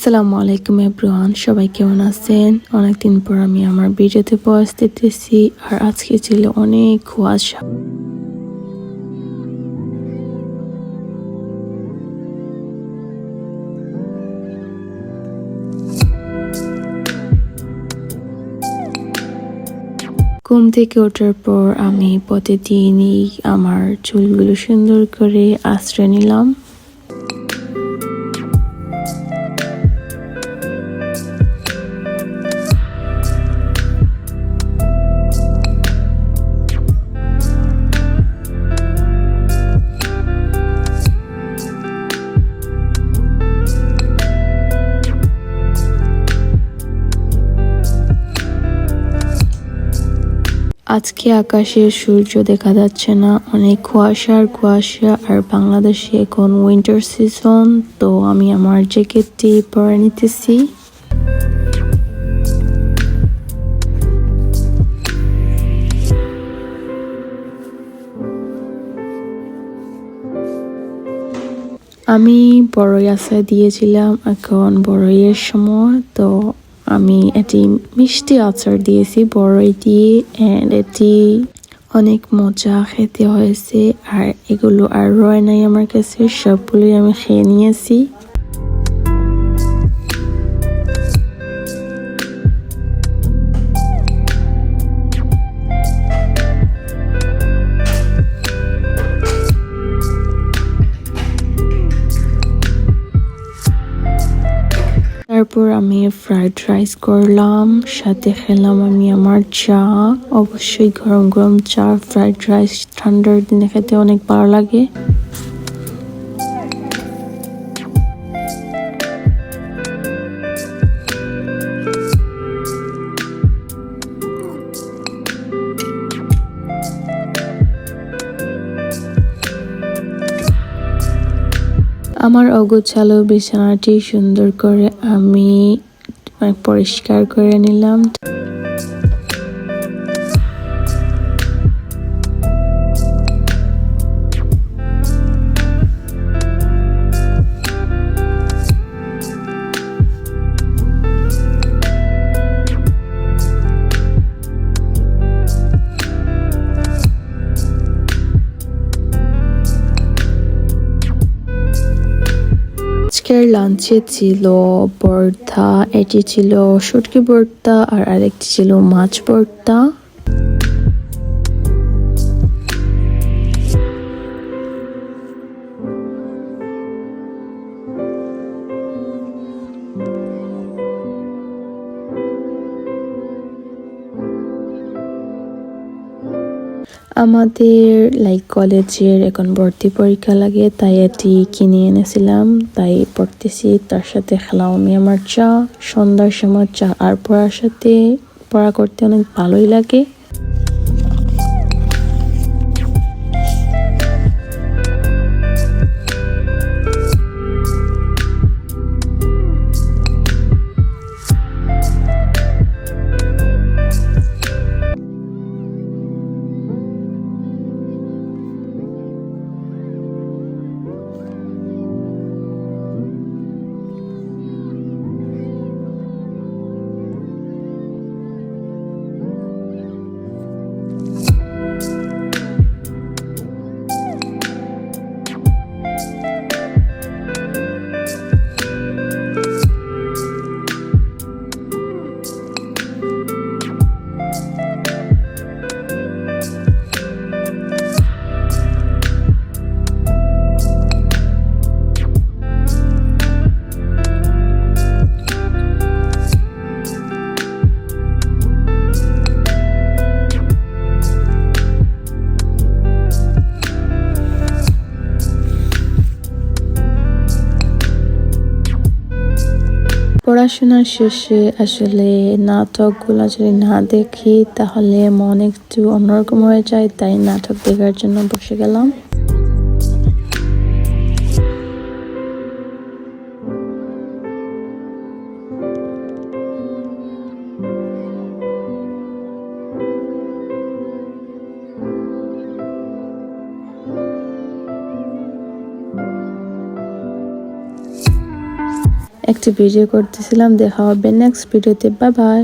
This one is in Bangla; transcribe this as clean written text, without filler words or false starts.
আসসালামু আলাইকুম এভরিওয়ান, সবাই কেমন আছেন? অনেকদিন পর আমি আমার ভিডিওতে ভয়েস দিতেছি। আর আজকে ছিল অনেক কুয়াশা। ঘুম থেকে ওঠার পর আমি প্রতিদিনই আমার চুলগুলো সুন্দর করে আঁচড়ে নিলাম। আজকে আকাশে সূর্য দেখা যাচ্ছে না, অনেক কুয়াশা। আর বাংলাদেশে এখন উইন্টার সিজন, তো আমি আমার জ্যাকেটটি পরে নিতেছি। আমি বড়ই আচার দিয়েছিলাম, এখন বড়ইয়ের সময়, তো আমি এটি মিষ্টি আচার দিয়েছি বড়ই দিয়ে। অ্যান্ড এটি অনেক মজা খেতে হয়েছে। আর এগুলো আর রয় নাই আমার কাছে, সবগুলোই আমি খেয়ে নিয়েছি। তারপর আমি ফ্রাইড রাইস করলাম, সাথে খেলাম আমি আমার চা। অবশ্যই গরম গরম চা ফ্রাইড রাইস ঠান্ডার দিনে খেতে অনেক ভালো লাগে। আমার অগোছালো বিছানাটি সুন্দর করে আমি পরিষ্কার করে নিলাম। আজকের লাঞ্চে ছিল ভর্তা, এটি ছিল শুটকি ভর্তা, আর আরেকটি ছিল মাছ ভর্তা। আমাদের কলেজের এখন ভর্তি পরীক্ষা লাগে, তাই এটি কিনে এনেছিলাম, তাই পড়তেছি। তার সাথে খেলাম আমি আমার চা। সন্ধ্যার সময় চা আর পড়ার সাথে পড়া করতে অনেক ভালোই লাগে। পড়াশোনা শেষে আসলে নাটকগুলো যদি না দেখি তাহলে মন একটু অন্যরকম হয়ে যায়, তাই নাটক দেখার জন্য বসে গেলাম। একটি ভিডিও করতেছিলাম। দেখা হবে নেক্সট ভিডিওতে, বাই বাই।